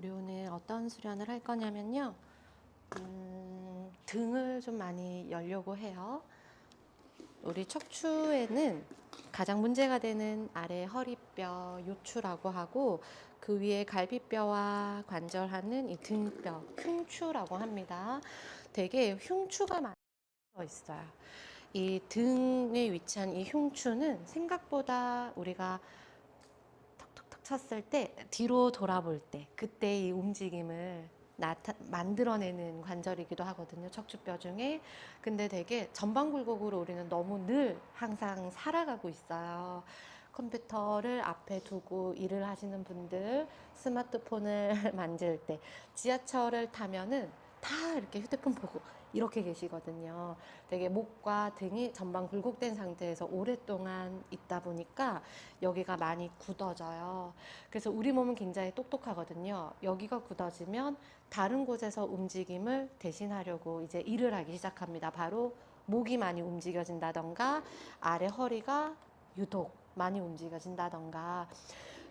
우리 오늘 어떤 수련을 할 거냐면요. 등을 좀 많이 열려고 해요. 우리 척추에는 가장 문제가 되는 아래 허리뼈, 요추라고 하고 그 위에 갈비뼈와 관절하는 이 등뼈, 흉추라고 합니다. 되게 흉추가 많이 있어요. 이 등에 위치한 이 흉추는 생각보다 우리가 턱턱턱 쳤을 때 뒤로 돌아볼 때 그때 이 움직임을 만들어내는 관절이기도 하거든요. 척추뼈 중에. 근데 되게 전방굴곡으로 우리는 너무 늘 항상 살아가고 있어요. 컴퓨터를 앞에 두고 일을 하시는 분들, 스마트폰을 만질 때, 지하철을 타면은 다 이렇게 휴대폰 보고 이렇게 계시거든요. 되게 목과 등이 전방 굴곡된 상태에서 오랫동안 있다 보니까 여기가 많이 굳어져요. 그래서 우리 몸은 굉장히 똑똑하거든요. 여기가 굳어지면 다른 곳에서 움직임을 대신하려고 이제 일을 하기 시작합니다. 바로 목이 많이 움직여진다던가 아래 허리가 유독 많이 움직여진다던가.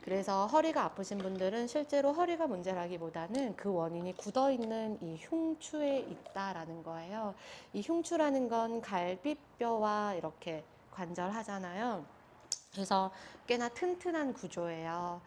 그래서 허리가 아프신 분들은 실제로 허리가 문제라기보다는 그 원인이 굳어있는 이 흉추에 있다라는 거예요. 이 흉추라는 건 갈비뼈와 이렇게 관절하잖아요. 그래서 꽤나 튼튼한 구조예요.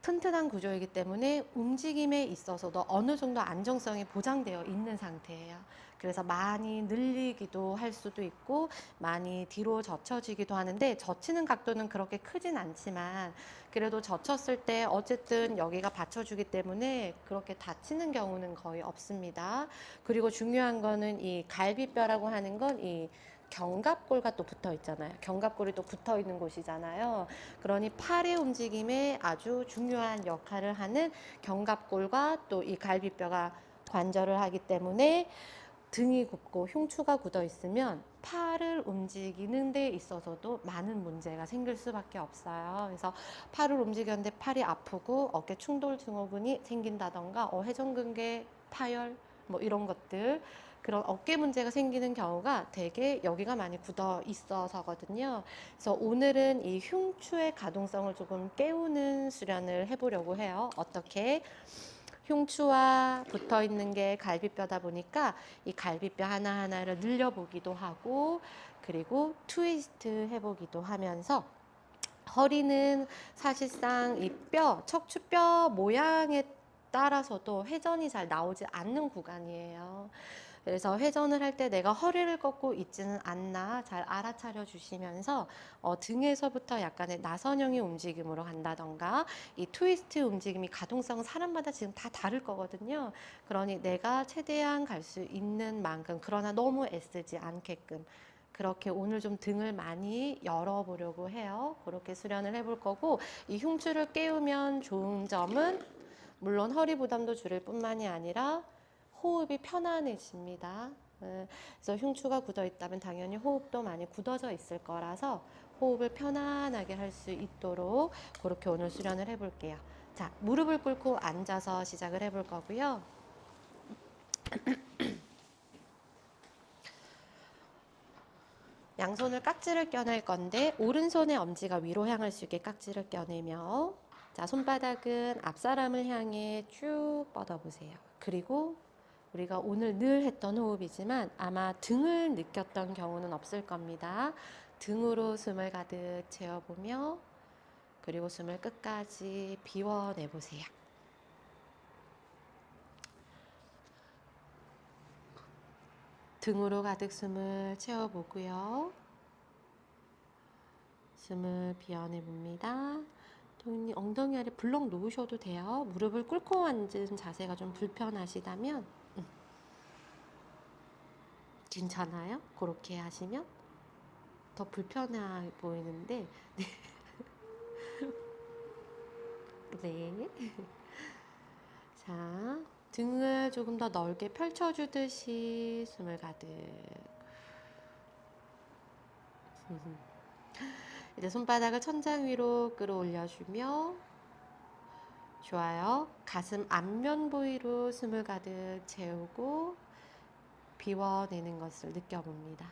튼튼한 구조이기 때문에 움직임에 있어서도 어느 정도 안정성이 보장되어 있는 상태예요. 그래서 많이 늘리기도 할 수도 있고 많이 뒤로 젖혀지기도 하는데, 젖히는 각도는 그렇게 크진 않지만 그래도 젖혔을 때 어쨌든 여기가 받쳐주기 때문에 그렇게 다치는 경우는 거의 없습니다. 그리고 중요한 거는 이 갈비뼈라고 하는 건 이 견갑골과 또 붙어 있잖아요. 견갑골이 또 붙어 있는 곳이잖아요. 그러니 팔의 움직임에 아주 중요한 역할을 하는 견갑골과 또 이 갈비뼈가 관절을 하기 때문에 등이 굽고 흉추가 굳어 있으면 팔을 움직이는 데 있어서도 많은 문제가 생길 수밖에 없어요. 그래서 팔을 움직였는데 팔이 아프고 어깨 충돌 증후군이 생긴다던가 회전근개 파열 뭐 이런 것들, 그런 어깨 문제가 생기는 경우가 되게 여기가 많이 굳어 있어서거든요. 그래서 오늘은 이 흉추의 가동성을 조금 깨우는 수련을 해보려고 해요. 어떻게? 흉추와 붙어 있는 게 갈비뼈다 보니까 이 갈비뼈 하나하나를 늘려보기도 하고, 그리고 트위스트 해보기도 하면서, 허리는 사실상 이 척추뼈 모양에 따라서도 회전이 잘 나오지 않는 구간이에요. 그래서 회전을 할 때 내가 허리를 꺾고 있지는 않나 잘 알아차려 주시면서 등에서부터 약간의 나선형의 움직임으로 간다던가, 이 트위스트 움직임이 가동성은 사람마다 지금 다 다를 거거든요. 그러니 내가 최대한 갈 수 있는 만큼, 그러나 너무 애쓰지 않게끔 그렇게 오늘 좀 등을 많이 열어보려고 해요. 그렇게 수련을 해볼 거고, 이 흉추를 깨우면 좋은 점은 물론 허리 부담도 줄일 뿐만이 아니라 호흡이 편안해집니다. 그래서 흉추가 굳어 있다면 당연히 호흡도 많이 굳어져 있을 거라서 호흡을 편안하게 할 수 있도록 그렇게 오늘 수련을 해볼게요. 자, 무릎을 꿇고 앉아서 시작을 해볼 거고요. 양손을 깍지를 껴낼 건데 오른손의 엄지가 위로 향할 수 있게 깍지를 껴내며, 자, 손바닥은 앞사람을 향해 쭉 뻗어보세요. 그리고 우리가 오늘 늘 했던 호흡이지만 아마 등을 느꼈던 경우는 없을 겁니다. 등으로 숨을 가득 채워보며, 그리고 숨을 끝까지 비워내보세요. 등으로 가득 숨을 채워보고요. 숨을 비워내봅니다. 엉덩이 아래 불렁 놓으셔도 돼요. 무릎을 꿇고 앉은 자세가 좀 불편하시다면 괜찮아요. 그렇게 하시면 더 불편해 보이는데 네. 자, 등을 조금 더 넓게 펼쳐주듯이 숨을 가득. 이제 손바닥을 천장 위로 끌어올려주며, 좋아요. 가슴 앞면 부위로 숨을 가득 채우고 비워내는 것을 느껴봅니다.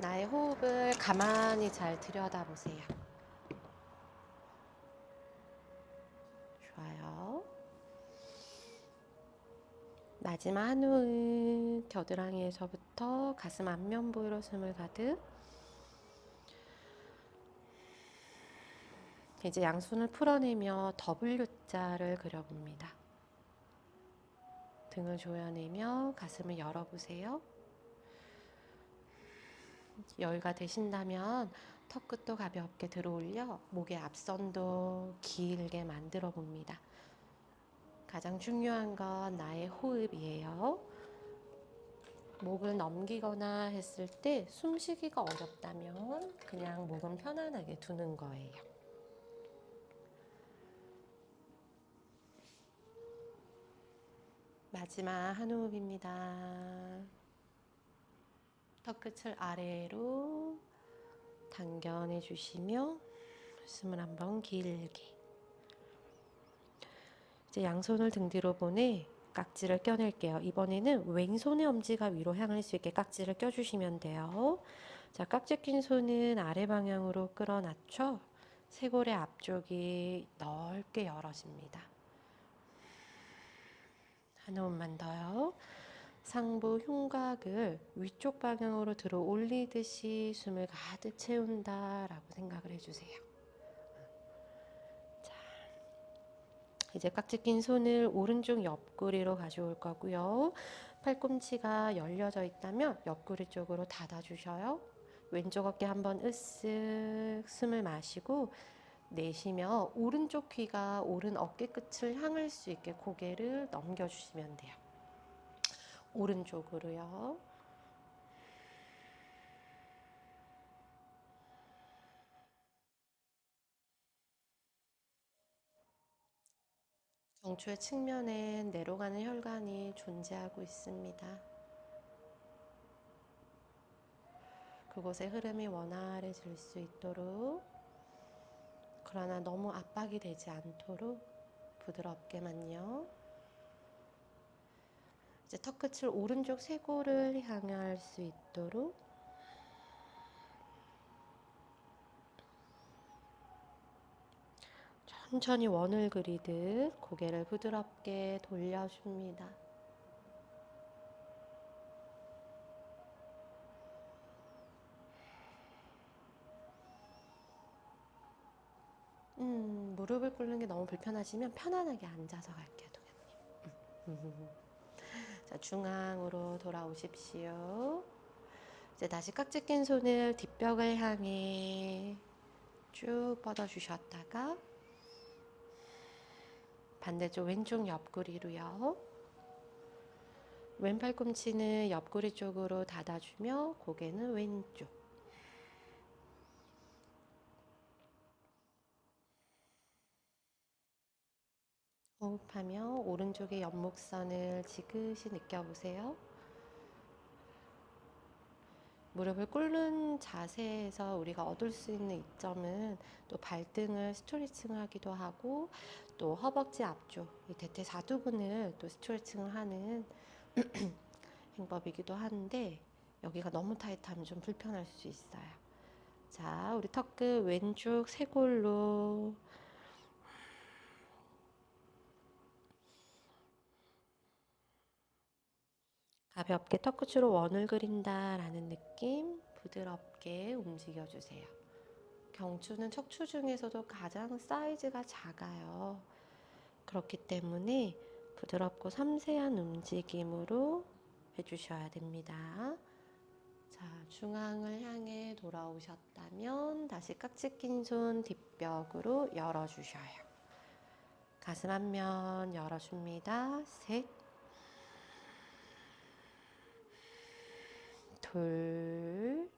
나의 호흡을 가만히 잘 들여다보세요. 좋아요. 마지막 한 호흡, 겨드랑이에서부터 가슴 앞면 부위로 숨을 가득. 이제 양손을 풀어내며 W자를 그려봅니다. 등을 조여내며 가슴을 열어보세요. 여유가 되신다면 턱끝도 가볍게 들어올려 목의 앞선도 길게 만들어 봅니다. 가장 중요한 건 나의 호흡이에요. 목을 넘기거나 했을 때 숨쉬기가 어렵다면 그냥 목은 편안하게 두는 거예요. 마지막 한 호흡입니다. 턱끝을 아래로 당겨내 주시며 숨을 한번 길게. 이제 양손을 등 뒤로 보내 깍지를 껴낼게요. 이번에는 왼손의 엄지가 위로 향할 수 있게 깍지를 껴주시면 돼요. 자, 깍지 낀 손은 아래 방향으로 끌어낮춰 쇄골의 앞쪽이 넓게 열어집니다. 한 호흡만 더요. 상부 흉곽을 위쪽 방향으로 들어 올리듯이 숨을 가득 채운다라고 생각을 해주세요. 자, 이제 깍지 낀 손을 오른쪽 옆구리로 가져올 거고요. 팔꿈치가 열려져 있다면 옆구리 쪽으로 닫아주셔요. 왼쪽 어깨 한번 으쓱 숨을 마시고 내쉬며 오른쪽 귀가 오른 어깨 끝을 향할 수 있게 고개를 넘겨주시면 돼요. 오른쪽으로요. 경추의 측면엔 내려가는 혈관이 존재하고 있습니다. 그곳의 흐름이 원활해질 수 있도록, 그러나 너무 압박이 되지 않도록 부드럽게만요. 이제 턱끝을 오른쪽 쇄골을 향할 수 있도록 천천히 원을 그리듯 고개를 부드럽게 돌려줍니다. 무릎을 꿇는 게 너무 불편하시면 편안하게 앉아서 갈게요, 동현님. 자, 중앙으로 돌아오십시오. 이제 다시 깍지 낀 손을 뒷벽을 향해 쭉 뻗어주셨다가 반대쪽 왼쪽 옆구리로요. 왼 팔꿈치는 옆구리 쪽으로 닫아주며 고개는 왼쪽. 호흡하며 오른쪽의 옆목선을 지그시 느껴보세요. 무릎을 꿇는 자세에서 우리가 얻을 수 있는 이점은 또 발등을 스트레칭하기도 하고 또 허벅지 앞쪽, 이 대퇴사두근을 또 스트레칭을 하는 행법이기도 한데 여기가 너무 타이트하면 좀 불편할 수 있어요. 자, 우리 턱끝 왼쪽 쇄골로 가볍게 턱끝으로 원을 그린다라는 느낌 부드럽게 움직여주세요. 경추는 척추 중에서도 가장 사이즈가 작아요. 그렇기 때문에 부드럽고 섬세한 움직임으로 해주셔야 됩니다. 자, 중앙을 향해 돌아오셨다면 다시 깍지 낀 손 뒷벽으로 열어주셔요. 가슴 한면 열어줍니다. 셋, 둘,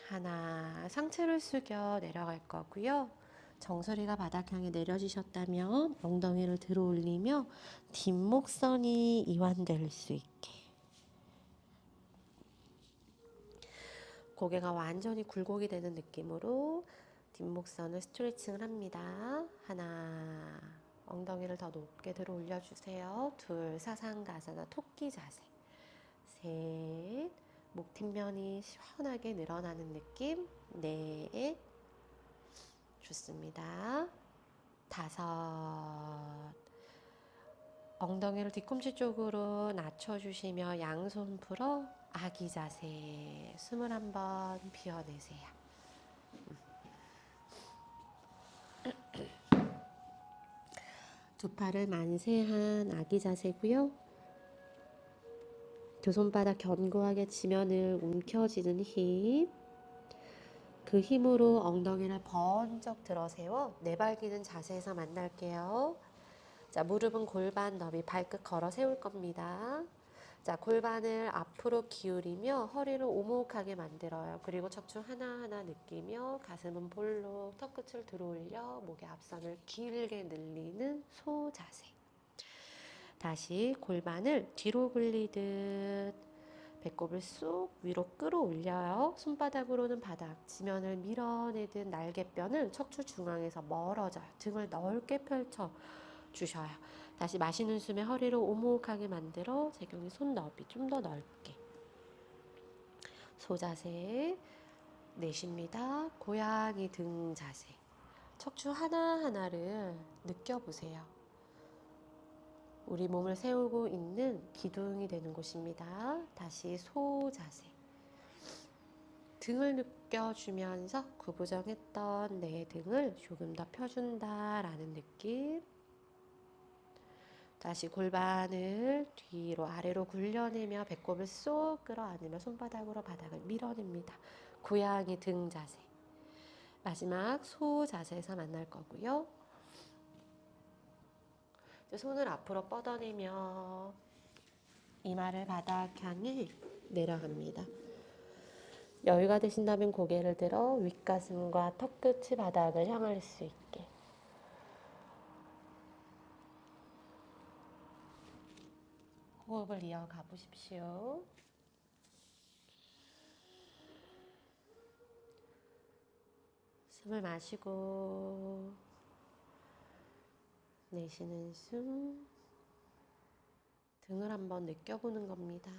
하나. 상체를 숙여 내려갈 거고요. 정수리가 바닥 향해 내려지셨다면 엉덩이를 들어 올리며 뒷목선이 이완될 수 있게, 고개가 완전히 굴곡이 되는 느낌으로 뒷목선을 스트레칭을 합니다. 하나, 엉덩이를 더 높게 들어 올려주세요. 둘, 사상가사나 토끼 자세. 셋. 목 뒷면이 시원하게 늘어나는 느낌. 넷. 좋습니다. 다섯. 엉덩이를 뒤꿈치 쪽으로 낮춰주시며 양손 풀어 아기 자세. 숨을 한번 비워내세요. 두 팔을 만세한 아기 자세고요. 두 손바닥 견고하게 지면을 움켜쥐는 힘. 그 힘으로 엉덩이를 번쩍 들어 세워 내발기는 자세에서 만날게요. 자, 무릎은 골반 너비 발끝 걸어 세울 겁니다. 자, 골반을 앞으로 기울이며 허리를 오목하게 만들어요. 그리고 척추 하나하나 느끼며 가슴은 볼록 턱끝을 들어올려 목의 앞선을 길게 늘리는 소 자세. 다시 골반을 뒤로 굴리듯 배꼽을 쏙 위로 끌어올려요. 손바닥으로는 바닥, 지면을 밀어내듯 날개뼈는 척추 중앙에서 멀어져요. 등을 넓게 펼쳐 주셔요. 다시 마시는 숨에 허리를 오목하게 만들어 제경이 손 너비 좀 더 넓게. 소자세. 내쉽니다. 고양이 등 자세. 척추 하나하나를 느껴보세요. 우리 몸을 세우고 있는 기둥이 되는 곳입니다. 다시 소 자세. 등을 느껴주면서 구부정했던 내 등을 조금 더 펴준다라는 느낌. 다시 골반을 뒤로 아래로 굴려내며 배꼽을 쏙 끌어안으며 손바닥으로 바닥을 밀어냅니다. 고양이 등 자세. 마지막 소 자세에서 만날 거고요. 손을 앞으로 뻗어내며 이마를 바닥 향해 내려갑니다. 여유가 되신다면 고개를 들어 윗가슴과 턱끝이 바닥을 향할 수 있게. 호흡을 이어가 보십시오. 숨을 마시고 내쉬는 숨. 등을 한번 느껴보는 겁니다.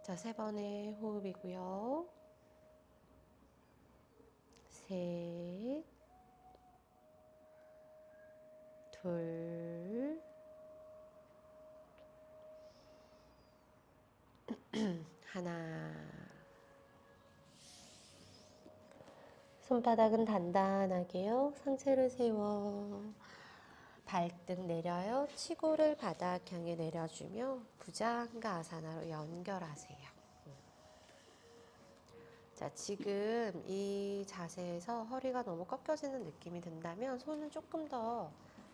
자, 3번의 호흡이고요. 셋, 둘, 하나. 손바닥은 단단하게요. 상체를 세워 발등 내려요. 치고를 바닥 향해 내려주며 부장가 아사나로 연결하세요. 자, 지금 이 자세에서 허리가 너무 꺾여지는 느낌이 든다면 손은 조금 더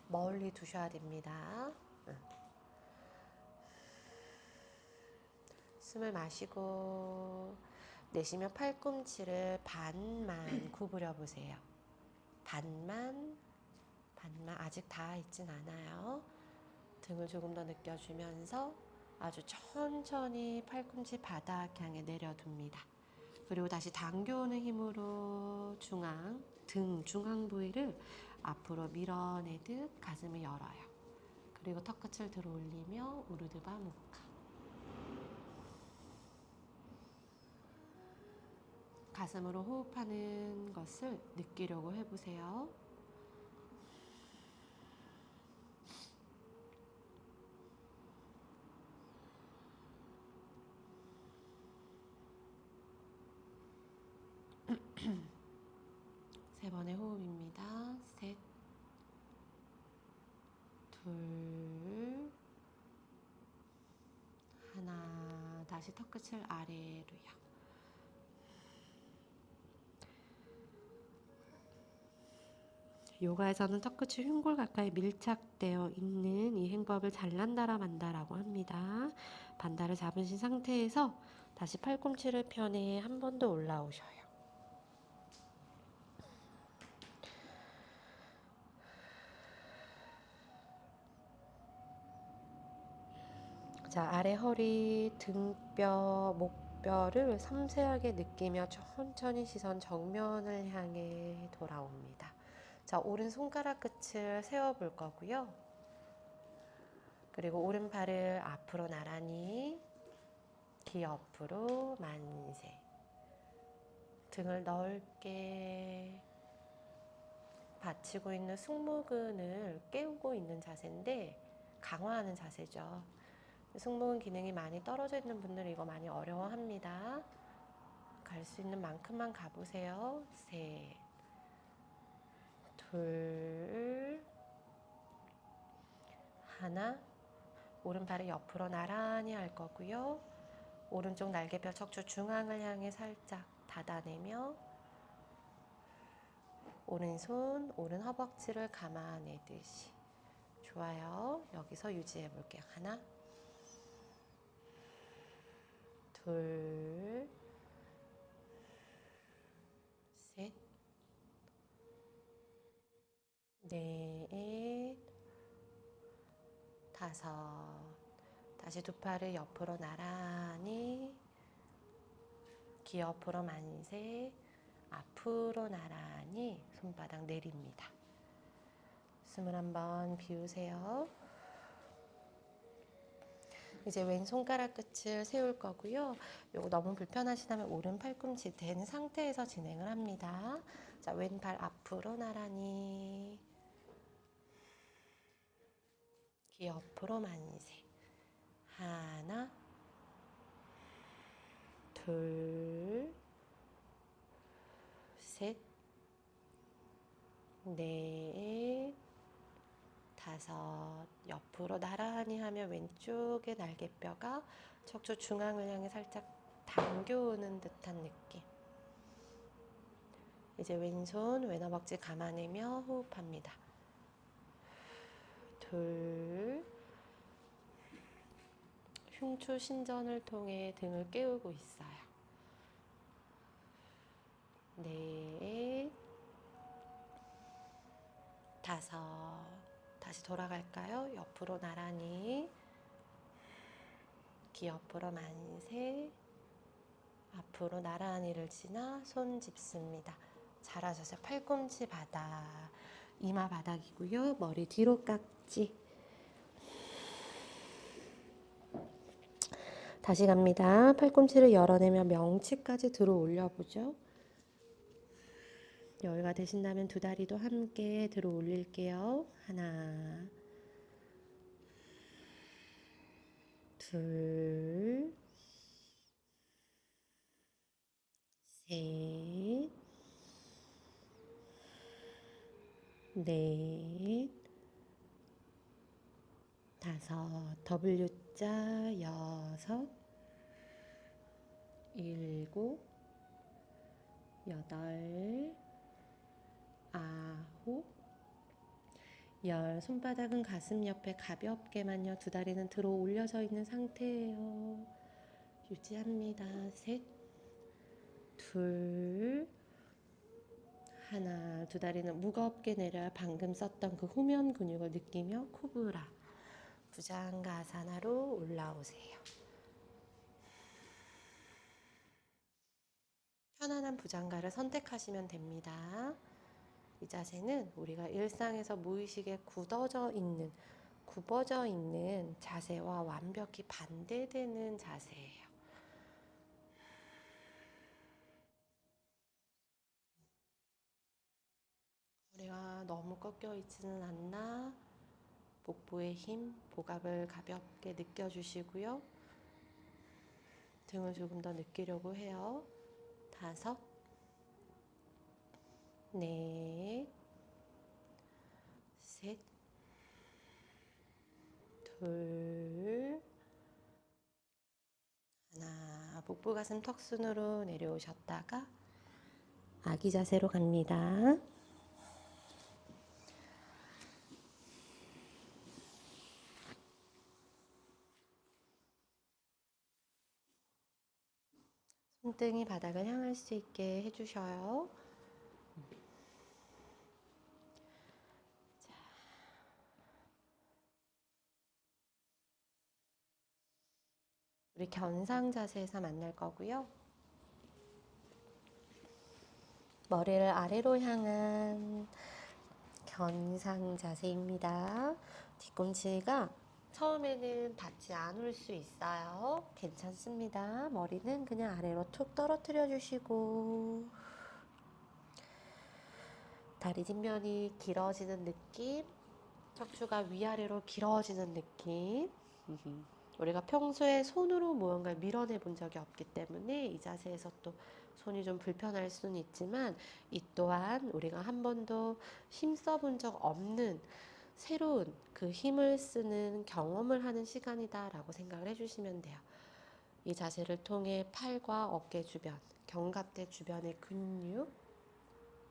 멀리 두셔야 됩니다. 숨을 마시고 내쉬며 팔꿈치를 반만 구부려 보세요. 반만 아직 닿아 있진 않아요. 등을 조금 더 느껴주면서 아주 천천히 팔꿈치 바닥 향해 내려둡니다. 그리고 다시 당겨오는 힘으로 등 중앙 부위를 앞으로 밀어내듯 가슴을 열어요. 그리고 턱끝을 들어 올리며 우르드바 무카. 가슴으로 호흡하는 것을 느끼려고 해보세요. 세 번의 호흡입니다. 셋, 둘, 하나. 다시 턱끝을 아래로요. 요가에서는 턱끝이 흉골 가까이 밀착되어 있는 이 행법을 잘난다라 만다라고 합니다. 반다를 잡으신 상태에서 다시 팔꿈치를 펴내 한 번 더 올라오셔요. 자, 아래 허리, 등뼈, 목뼈를 섬세하게 느끼며 천천히 시선 정면을 향해 돌아옵니다. 자, 오른 손가락 끝을 세워볼 거고요. 그리고 오른팔을 앞으로 나란히 귀 옆으로 만세. 등을 넓게 받치고 있는 승모근을 깨우고 있는 자세인데 강화하는 자세죠. 승모근 기능이 많이 떨어져 있는 분들은 이거 많이 어려워합니다. 갈 수 있는 만큼만 가보세요. 셋, 둘, 하나. 오른발을 옆으로 나란히 할 거고요. 오른쪽 날개뼈 척추 중앙을 향해 살짝 닫아내며 오른손, 오른 허벅지를 감아내듯이. 좋아요. 여기서 유지해 볼게요. 하나, 둘, 셋, 넷, 다섯. 다시 두 팔을 옆으로 나란히 귀 옆으로 만세. 앞으로 나란히 손바닥 내립니다. 숨을 한번 비우세요. 이제 왼손가락 끝을 세울 거고요. 요거 너무 불편하시다면 오른 팔꿈치 된 상태에서 진행을 합니다. 자, 왼발 앞으로 나란히 귀 옆으로 만세. 하나, 둘, 셋, 넷, 다섯. 옆으로 나란히 하면 왼쪽의 날개뼈가 척추 중앙을 향해 살짝 당겨오는 듯한 느낌. 이제 왼손 왼허벅지 감아내며 호흡합니다. 둘, 흉추 신전을 통해 등을 깨우고 있어요. 넷, 다섯. 다시 돌아갈까요? 옆으로 나란히 귀 옆으로 만세. 앞으로 나란히를 지나 손 짚습니다. 잘하셔서 팔꿈치 바닥, 이마 바닥이고요. 머리 뒤로 깍지. 다시 갑니다. 팔꿈치를 열어내며 명치까지 들어 올려보죠. 여유가 되신다면 두 다리도 함께 들어 올릴게요. 하나, 둘, 셋, 넷, 다섯. W자 여섯, 일곱, 여덟, 아홉, 열. 손바닥은 가슴 옆에 가볍게만요. 두 다리는 들어 올려져 있는 상태예요. 유지합니다. 셋, 둘, 하나. 두 다리는 무겁게 내려야 방금 썼던 그 후면 근육을 느끼며 코브라 부장가사나로 올라오세요. 편안한 부장가를 선택하시면 됩니다. 이 자세는 우리가 일상에서 무의식에 굽어져 있는 자세와 완벽히 반대되는 자세예요. 허리가 너무 꺾여 있지는 않나? 복부의 힘, 복압을 가볍게 느껴주시고요. 등을 조금 더 느끼려고 해요. 다섯, 넷, 셋, 둘, 하나. 복부 가슴 턱순으로 내려오셨다가 아기 자세로 갑니다. 손등이 바닥을 향할 수 있게 해주셔요. 우리 견상 자세에서 만날 거고요. 머리를 아래로 향한 견상 자세입니다. 뒤꿈치가 처음에는 닿지 않을 수 있어요. 괜찮습니다. 머리는 그냥 아래로 툭 떨어뜨려 주시고 다리 뒷면이 길어지는 느낌, 척추가 위아래로 길어지는 느낌. 우리가 평소에 손으로 무언가를 밀어내 본 적이 없기 때문에 이 자세에서 또 손이 좀 불편할 수는 있지만 이 또한 우리가 한 번도 힘써 본 적 없는 새로운 그 힘을 쓰는 경험을 하는 시간이다라고 생각을 해주시면 돼요. 이 자세를 통해 팔과 어깨 주변, 견갑대 주변의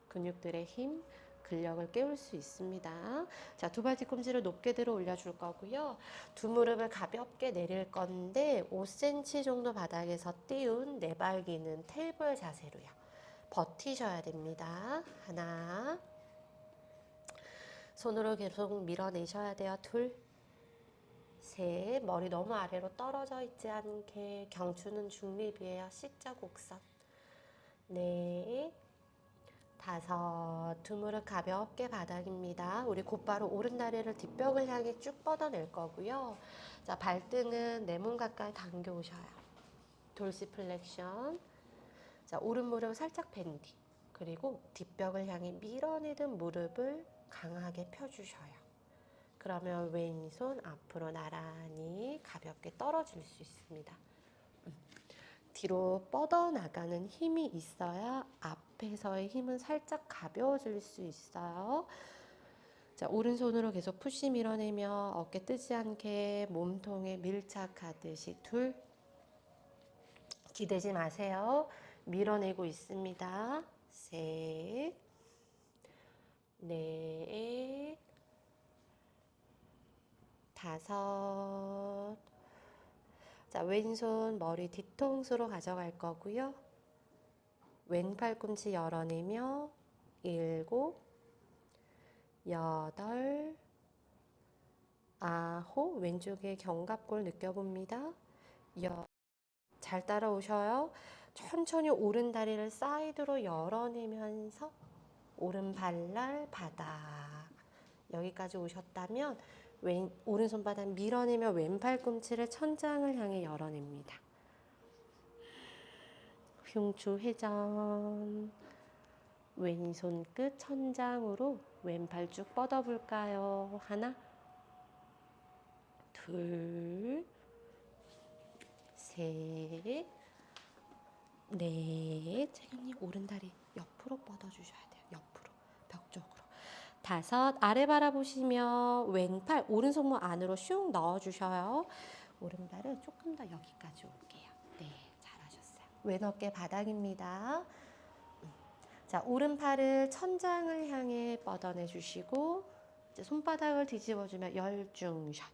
근육들의 힘, 근력을 깨울 수 있습니다. 자, 두 발 뒤꿈치를 높게 들어 올려줄 거고요. 두 무릎을 가볍게 내릴 건데 5cm 정도 바닥에서 띄운 내발기는 테이블 자세로요. 버티셔야 됩니다. 하나, 손으로 계속 밀어내셔야 돼요. 둘, 셋, 머리 너무 아래로 떨어져 있지 않게 경추는 중립이에요. C자 곡선. 넷, 다섯, 두 무릎 가볍게 바닥입니다. 우리 곧바로 오른 다리를 뒷벽을 향해 쭉 뻗어낼 거고요. 자, 발등은 내 몸 가까이 당겨 오셔요. 돌시플렉션. 자, 오른 무릎 살짝 밴디. 그리고 뒷벽을 향해 밀어내던 무릎을 강하게 펴주셔요. 그러면 왼손 앞으로 나란히 가볍게 떨어질 수 있습니다. 뒤로 뻗어나가는 힘이 있어야 앞에서의 힘은 살짝 가벼워질 수 있어요. 자, 오른손으로 계속 푸시 밀어내며 어깨 뜨지 않게 몸통에 밀착하듯이 둘, 기대지 마세요. 밀어내고 있습니다. 셋, 넷, 다섯. 자, 왼손 머리 뒤통수로 가져갈 거고요. 왼 팔꿈치 열어내며 일곱, 여덟, 아홉. 왼쪽에 견갑골 느껴봅니다. 잘 따라오셔요. 천천히 오른 다리를 사이드로 열어내면서 오른 발날 바닥. 여기까지 오셨다면 오른손 바닥 밀어내며 왼 팔꿈치를 천장을 향해 열어냅니다. 흉추 회전. 왼손 끝 천장으로 왼팔 쭉 뻗어볼까요? 하나, 둘, 셋, 넷. 채경님 오른다리 옆으로 뻗어주셔야 돼요. 옆으로, 벽 쪽으로. 다섯, 아래 바라보시며 왼팔 오른손목 안으로 슉 넣어주셔요. 오른발은 조금 더 여기까지 올게요. 네, 잘하셨어요. 왼 어깨 바닥입니다. 자, 오른팔을 천장을 향해 뻗어내 주시고 이제 손바닥을 뒤집어주며 열중샷.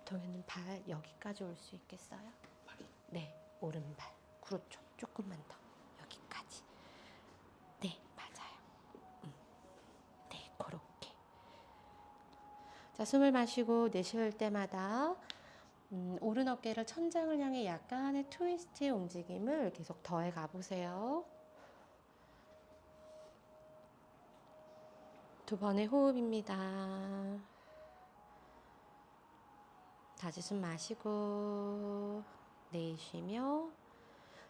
동현님 발 여기까지 올 수 있겠어요? 네, 오른발. 그렇죠. 조금만 더. 여기까지. 네, 맞아요. 네, 그렇게. 자, 숨을 마시고 내쉴 때마다 오른 어깨를 천장을 향해 약간의 트위스트의 움직임을 계속 더해 가보세요. 두 번의 호흡입니다. 다시 숨 마시고 내쉬며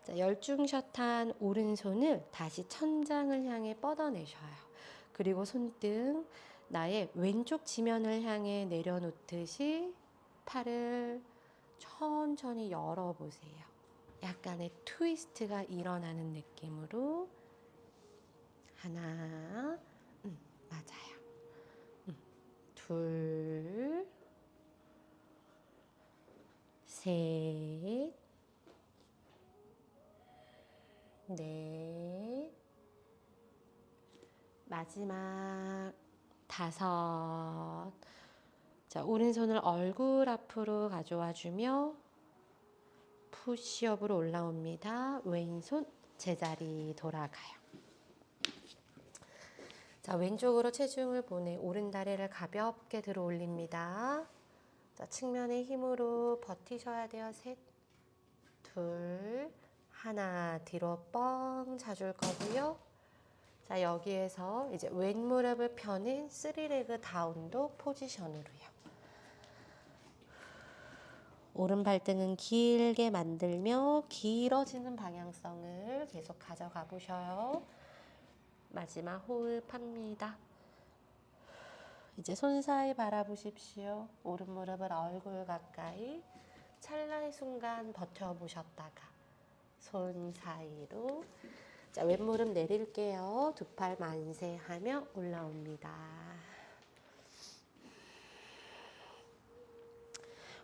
자, 열중샷한 오른손을 다시 천장을 향해 뻗어내셔요. 그리고 손등 나의 왼쪽 지면을 향해 내려놓듯이 팔을 천천히 열어보세요. 약간의 트위스트가 일어나는 느낌으로 하나, 맞아요. 둘, 셋, 넷, 마지막 다섯. 자, 오른손을 얼굴 앞으로 가져와 주며 푸시업으로 올라옵니다. 왼손 제자리 돌아가요. 자, 왼쪽으로 체중을 보내 오른 다리를 가볍게 들어 올립니다. 자, 측면의 힘으로 버티셔야 돼요. 셋, 둘, 하나. 뒤로 뻥 차줄 거고요. 자, 여기에서 이제 왼 무릎을 펴는 3레그 다운독 포지션으로요. 오른 발등은 길게 만들며 길어지는 방향성을 계속 가져가 보셔요. 마지막 호흡합니다. 이제 손 사이 바라보십시오. 오른 무릎을 얼굴 가까이 찰나의 순간 버텨보셨다가 손 사이로 자, 왼무릎 내릴게요. 두 팔 만세하며 올라옵니다.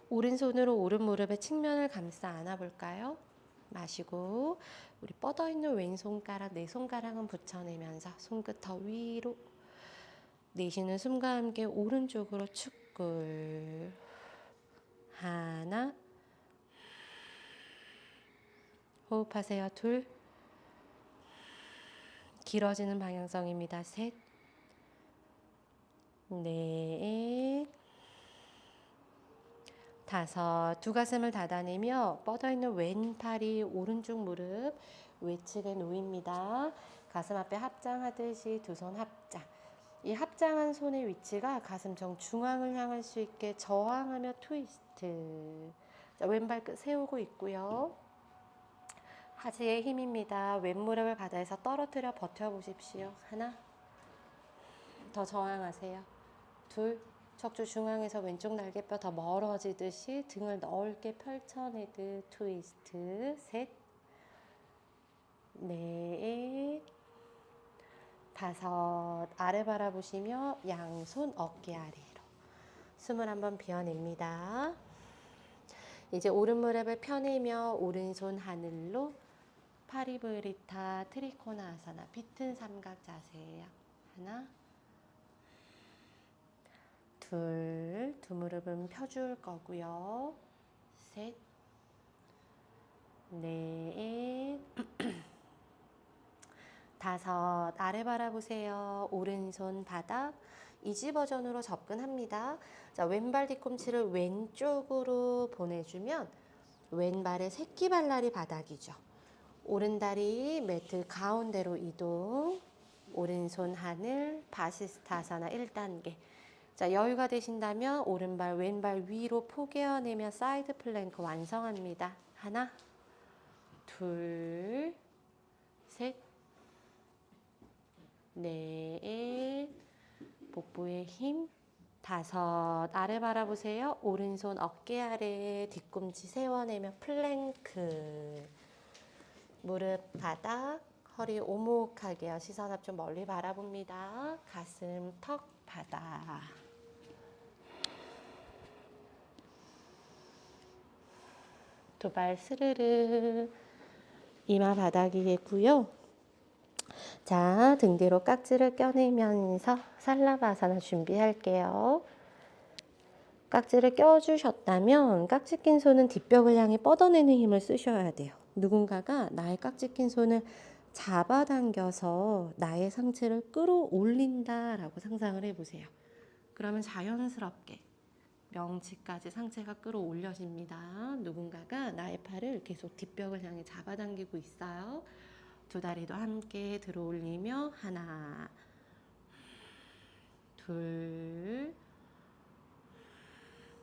오른손으로 오른 무릎의 측면을 감싸 안아볼까요? 마시고 우리 뻗어있는 왼손가락, 네 손가락은 붙여내면서 손끝 더 위로 내쉬는 숨과 함께 오른쪽으로 축굴 하나 호흡하세요. 둘 길어지는 방향성입니다. 셋 넷 다섯 두 가슴을 닫아내며 뻗어있는 왼팔이 오른쪽 무릎 외측에 놓입니다. 가슴 앞에 합장하듯이 두 손 합장. 이 합장한 손의 위치가 가슴 정중앙을 향할 수 있게 저항하며 트위스트. 자, 왼발 끝 세우고 있고요. 하지의 힘입니다. 왼무릎을 바닥에서 떨어뜨려 버텨보십시오. 하나 더 저항하세요. 둘 척추 중앙에서 왼쪽 날개뼈 더 멀어지듯이 등을 넓게 펼쳐내듯 트위스트. 셋 넷 다섯 아래 바라보시며 양손 어깨 아래로 숨을 한번 비워냅니다. 이제 오른 무릎을 펴내며 오른손 하늘로 파리브리타 트리코나아사나 비튼 삼각 자세예요. 하나 두 무릎은 펴줄 거고요. 셋 넷 다섯 아래 바라보세요. 오른손 바닥 이지 버전으로 접근합니다. 자, 왼발 뒤꿈치를 왼쪽으로 보내주면 왼발의 새끼발날이 바닥이죠. 오른다리 매트 가운데로 이동. 오른손 하늘 바시스타사나 1단계. 자, 여유가 되신다면 오른발 왼발 위로 포개어내며 사이드 플랭크 완성합니다. 하나 둘 셋 넷 복부의 힘 다섯 아래 바라보세요. 오른손 어깨 아래 뒤꿈치 세워내며 플랭크 무릎 바닥 허리 오목하게요. 시선 앞 좀 멀리 바라봅니다. 가슴 턱 바닥 두 발 스르르 이마 바닥이겠고요. 자, 등 뒤로 깍지를 껴내면서 살라바사나 준비할게요. 깍지를 껴주셨다면 깍지 낀 손은 뒷벽을 향해 뻗어내는 힘을 쓰셔야 돼요. 누군가가 나의 깍지 낀 손을 잡아당겨서 나의 상체를 끌어올린다라고 상상을 해보세요. 그러면 자연스럽게 명치까지 상체가 끌어올려집니다. 누군가가 나의 팔을 계속 뒷벽을 향해 잡아당기고 있어요. 두 다리도 함께 들어올리며 하나 둘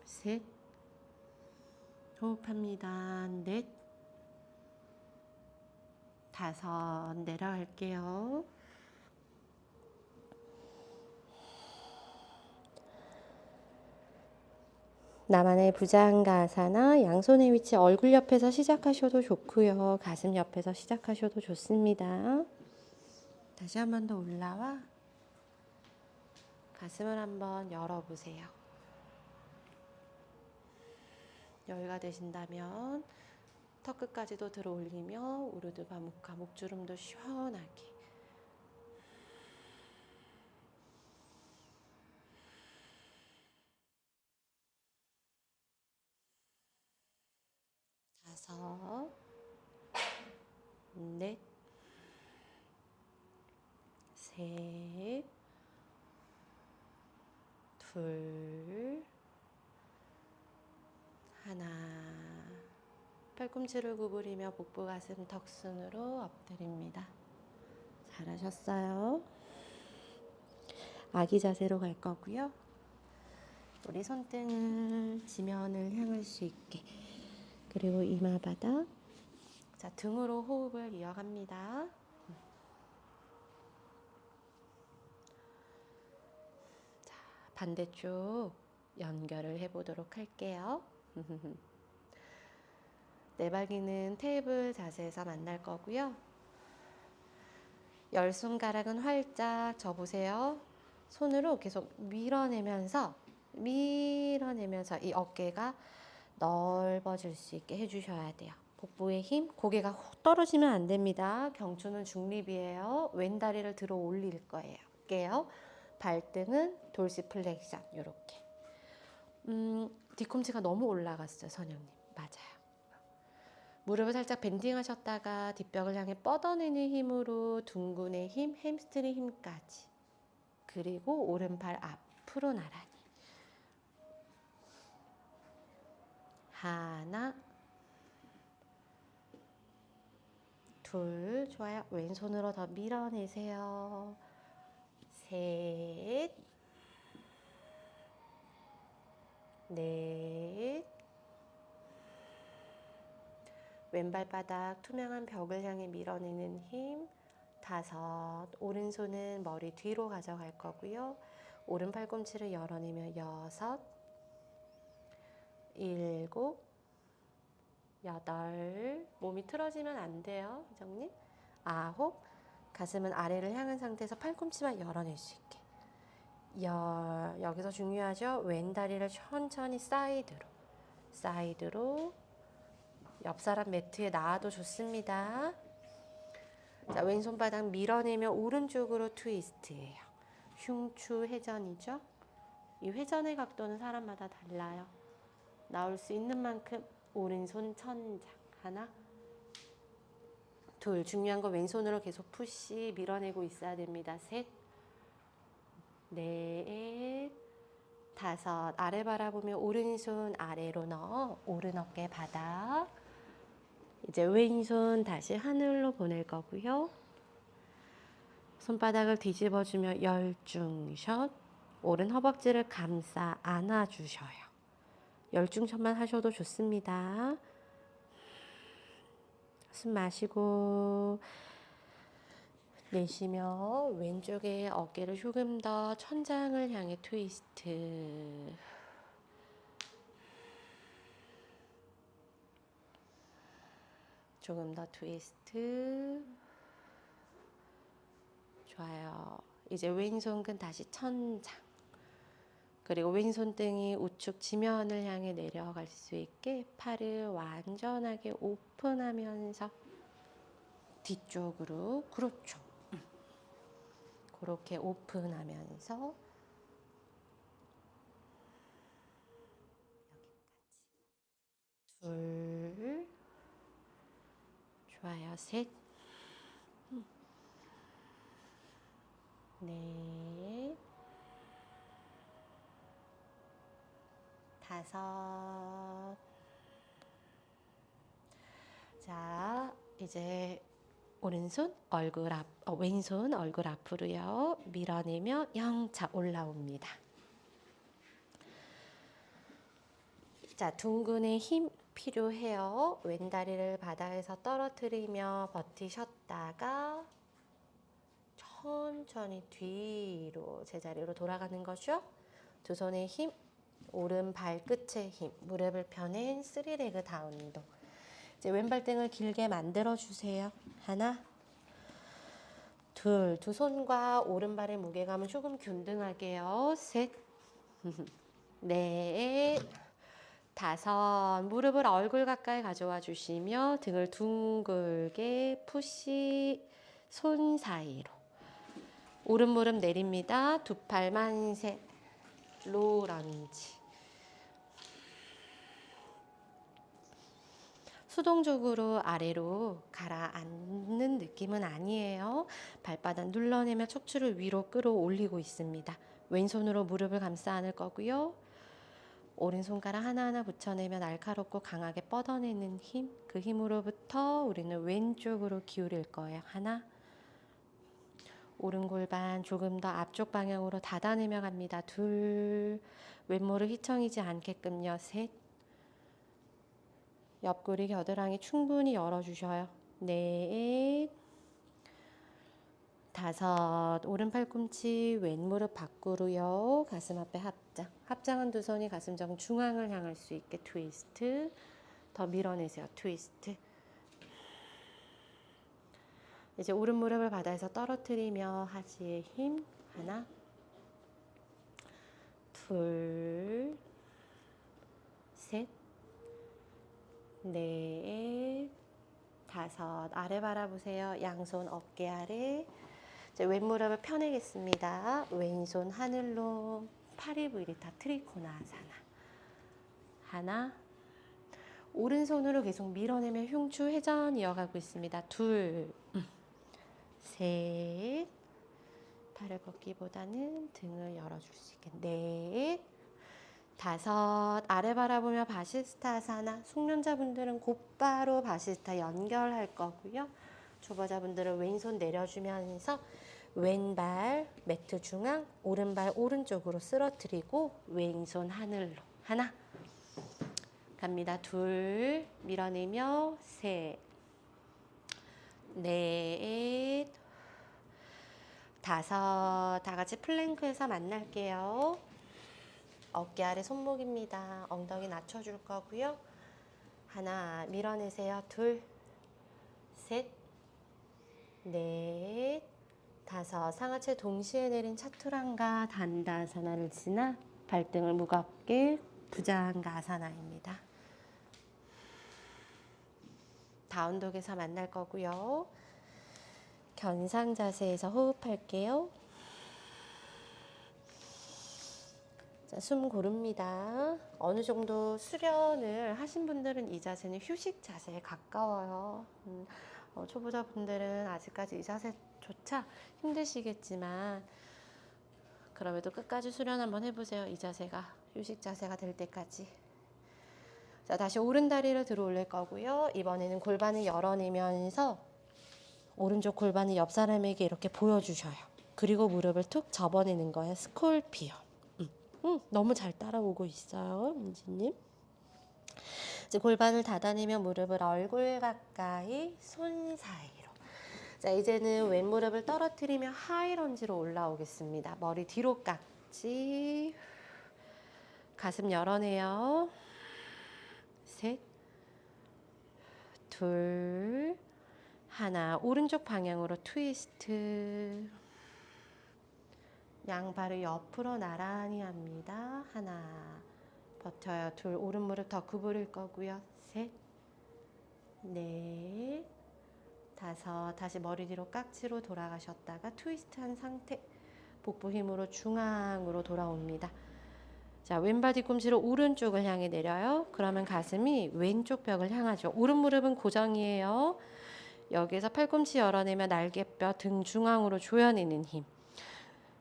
셋 호흡합니다. 넷 다섯 내려갈게요. 나만의 부장가사나 양손의 위치 얼굴 옆에서 시작하셔도 좋고요. 가슴 옆에서 시작하셔도 좋습니다. 다시 한 번 더 올라와 가슴을 한번 열어보세요. 여유가 되신다면 턱 끝까지도 들어 올리며 우르드 바무카 목주름도 시원하게 다섯 넷 셋 둘, 하나. 팔꿈치를 구부리며 복부 가슴 턱순으로 엎드립니다. 잘하셨어요. 아기 자세로 갈 거고요. 우리 손등을 지면을 향할 수 있게, 그리고 이마 바닥. 자, 등으로 호흡을 이어갑니다. 자, 반대쪽 연결을 해보도록 할게요. 내발기는 테이블 자세에서 만날 거고요. 열 손가락은 활짝 접으세요. 손으로 계속 밀어내면서 이 어깨가 넓어질 수 있게 해주셔야 돼요. 복부의 힘, 고개가 훅 떨어지면 안 됩니다. 경추는 중립이에요. 왼 다리를 들어 올릴 거예요. 발등은 돌시 플렉션, 이렇게. 뒤꿈치가 너무 올라갔어요, 선영님. 맞아요. 무릎을 살짝 밴딩 하셨다가 뒷벽을 향해 뻗어내는 힘으로 둥근의 힘, 햄스트링 힘까지. 그리고 오른팔 앞으로 나란히. 하나, 둘, 좋아요. 왼손으로 더 밀어내세요. 셋, 넷, 왼발바닥 투명한 벽을 향해 밀어내는 힘. 다섯, 오른손은 머리 뒤로 가져갈 거고요. 오른 팔꿈치를 열어내며 여섯, 일곱, 여덟, 몸이 틀어지면 안 돼요, 회장님. 아홉, 가슴은 아래를 향한 상태에서 팔꿈치만 열어낼 수 있게. 열, 여기서 중요하죠. 왼 다리를 천천히 사이드로 옆 사람 매트에 놔도 좋습니다. 자, 왼손바닥 밀어내며 오른쪽으로 트위스트예요. 흉추 회전이죠. 이 회전의 각도는 사람마다 달라요. 나올 수 있는 만큼 오른손 천장. 하나, 둘, 중요한 거 왼손으로 계속 푸시 밀어내고 있어야 됩니다. 셋, 넷, 다섯. 아래 바라보며 오른손 아래로 넣어 오른 어깨 바닥. 이제 왼손 다시 하늘로 보낼 거고요. 손바닥을 뒤집어주며 열중샷. 오른 허벅지를 감싸 안아주셔요. 열중샷만 하셔도 좋습니다. 숨 마시고 내쉬며 왼쪽에 어깨를 조금 더 천장을 향해 트위스트. 조금 더 트위스트. 좋아요. 이제 왼손근 다시 천장. 그리고 왼손 등이 우측 지면을 향해 내려갈 수 있게 팔을 완전하게 오픈하면서 뒤쪽으로. 그렇죠. 그렇게 오픈하면서 여기까지. 둘. 좋아요. 셋. 넷. 다섯. 자, 이제 오른손 얼굴 왼손 얼굴 앞으로요. 밀어내며 영차 올라옵니다. 자, 둥근의 힘 필요해요. 왼다리를 바닥에서 떨어뜨리며 버티셨다가 천천히 뒤로 제자리로 돌아가는 거죠. 두 손의 힘, 오른 발끝의 힘, 무릎을 펴낸 3레그 다운동. 이제 왼발등을 길게 만들어 주세요. 하나, 둘, 두 손과 오른발의 무게감을 조금 균등하게요. 셋, 넷, 다섯. 무릎을 얼굴 가까이 가져와 주시며 등을 둥글게 푸시 손 사이로. 오른 무릎 내립니다. 두 팔 만세. 로우 런지. 수동적으로 아래로 가라앉는 느낌은 아니에요. 발바닥 눌러내며 척추를 위로 끌어올리고 있습니다. 왼손으로 무릎을 감싸 안을 거고요. 오른손가락 하나하나 붙여내며 날카롭고 강하게 뻗어내는 힘, 그 힘으로부터 우리는 왼쪽으로 기울일 거예요. 하나, 오른 골반 조금 더 앞쪽 방향으로 닫아내며 갑니다. 둘, 왼무릎 휘청이지 않게끔요. 셋, 옆구리 겨드랑이 충분히 열어주셔요. 넷, 다섯, 오른 팔꿈치 왼무릎 밖으로요. 가슴 앞에 합장. 합장한 두 손이 가슴 중앙을 향할 수 있게 트위스트. 더 밀어내세요. 트위스트. 이제 오른 무릎을 바닥에서 떨어뜨리며 하지의 힘. 하나, 둘, 셋, 넷, 다섯. 아래 바라보세요. 양손 어깨 아래. 이제 왼무릎을 펴내겠습니다. 왼손 하늘로 파리브이리타 트리코나아사나. 하나, 오른손으로 계속 밀어내며 흉추 회전 이어가고 있습니다. 둘, 셋, 팔을 걷기보다는 등을 열어줄 수 있게. 넷, 다섯, 아래 바라보며 바시스타아사나. 숙련자분들은 곧바로 바시스타 연결할 거고요. 초보자분들은 왼손 내려주면서 왼발 매트 중앙, 오른발 오른쪽으로 쓰러뜨리고 왼손 하늘로. 하나, 갑니다. 둘, 밀어내며 셋, 넷, 다섯. 다 같이 플랭크에서 만날게요. 어깨 아래 손목입니다. 엉덩이 낮춰줄 거고요. 하나, 밀어내세요. 둘, 셋, 넷, 다섯. 상하체 동시에 내린 차투랑가 단다아사나를 지나 발등을 무겁게 부장가 아사나입니다. 다운독에서 만날 거고요. 견상 자세에서 호흡할게요. 자, 숨 고릅니다. 어느 정도 수련을 하신 분들은 이 자세는 휴식 자세에 가까워요. 초보자분들은 아직까지 이 자세조차 힘드시겠지만 그럼에도 끝까지 수련 한번 해보세요. 이 자세가 휴식 자세가 될 때까지. 자, 다시 오른 다리를 들어 올릴 거고요. 이번에는 골반을 열어내면서 오른쪽 골반을 옆 사람에게 이렇게 보여주셔요. 그리고 무릎을 툭 접어내는 거예요. 스콜피오. 너무 잘 따라오고 있어요, 민지님. 이제 골반을 닫아내며 무릎을 얼굴 가까이 손 사이로. 자, 이제는 왼무릎을 떨어뜨리며 하이런지로 올라오겠습니다. 머리 뒤로 깍지. 가슴 열어내요. 셋, 둘, 하나. 오른쪽 방향으로 트위스트. 양발을 옆으로 나란히 합니다. 하나, 버텨요. 둘, 오른 무릎 더 구부릴 거고요. 셋, 넷, 다섯. 다시 머리 뒤로 깍지로 돌아가셨다가 트위스트한 상태. 복부 힘으로 중앙으로 돌아옵니다. 자, 왼발 뒤꿈치로 오른쪽을 향해 내려요. 그러면 가슴이 왼쪽 벽을 향하죠. 오른 무릎은 고정이에요. 여기에서 팔꿈치 열어내며 날개뼈 등 중앙으로 조여내는 힘.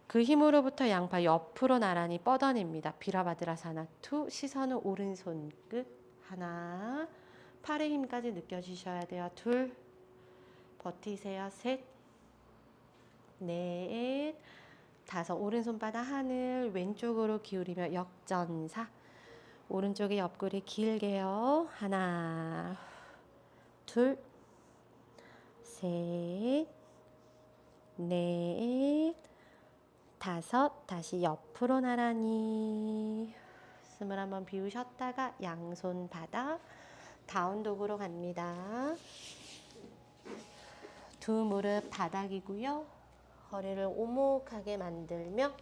그 힘으로부터 양팔 옆으로 나란히 뻗어냅니다. 비라바드라사나 투. 시선은 오른손 끝. 하나. 팔의 힘까지 느껴지셔야 돼요. 둘. 버티세요. 셋. 넷. 다섯. 오른손바닥 하늘 왼쪽으로 기울이며 역전사. 오른쪽에 옆구리 길게요. 하나. 둘. 셋. 넷. 다섯. 다시 옆으로 나란히 숨을 한번 비우셨다가 양손 바닥 다운독으로 갑니다. 두 무릎 바닥이고요. 허리를 오목하게 만들며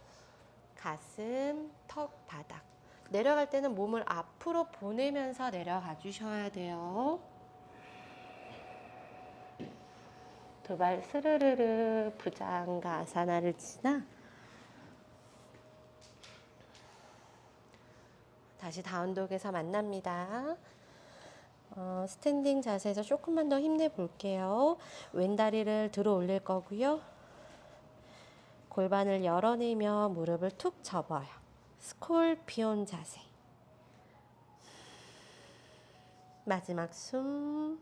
가슴, 턱, 바닥. 내려갈 때는 몸을 앞으로 보내면서 내려가 주셔야 돼요. 두 발 스르르르 부장가 아사나를 지나 다시 다운독에서 만납니다. 스탠딩 자세에서 조금만 더 힘내 볼게요. 왼다리를 들어 올릴 거고요. 골반을 열어내며 무릎을 툭 접어요. 스콜피온 자세. 마지막 숨.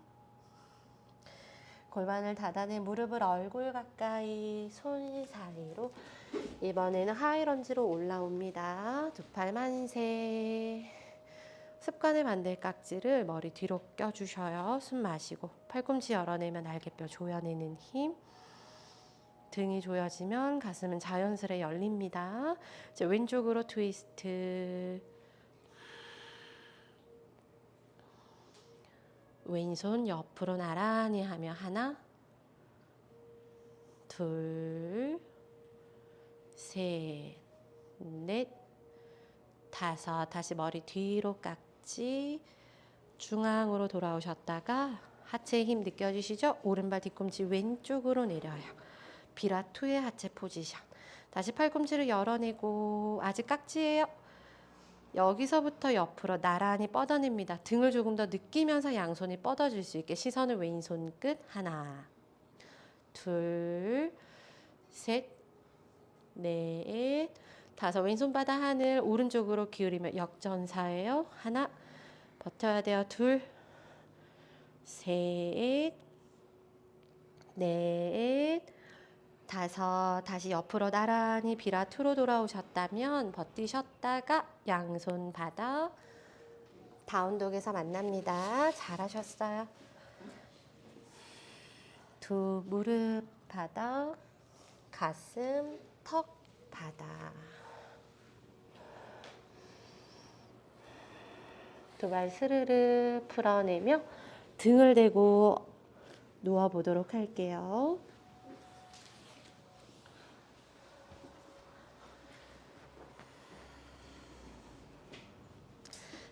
골반을 닫아내 무릎을 얼굴 가까이 손 사이로. 이번에는 하이런지로 올라옵니다. 두 팔 만세. 습관에 만들 깍지를 머리 뒤로 껴주셔요. 숨 마시고 팔꿈치 열어내면 날개뼈 조여내는 힘. 등이 조여지면 가슴은 자연스레 열립니다. 이제 왼쪽으로 트위스트. 왼손 옆으로 나란히 하며 하나, 둘, 셋, 넷, 다섯. 다시 머리 뒤로 깍지. 중앙으로 돌아오셨다가 하체에 힘 느껴지시죠? 오른발 뒤꿈치 왼쪽으로 내려요. 비라투의 하체 포지션. 다시 팔꿈치를 열어내고 아직 깍지예요. 여기서부터 옆으로 나란히 뻗어냅니다. 등을 조금 더 느끼면서 양손이 뻗어질 수 있게 시선을 왼손 끝. 하나, 둘, 셋, 넷, 다섯. 왼손바닥 하늘 오른쪽으로 기울이며 역전사예요. 하나, 버텨야 돼요. 둘, 셋, 넷, 다섯. 다시 옆으로 나란히 비라투로 돌아오셨다면 버티셨다가 양손 바닥 다운독에서 만납니다. 잘하셨어요. 두 무릎 바닥, 가슴, 턱 바닥. 두 발 스르르 풀어내며 등을 대고 누워보도록 할게요.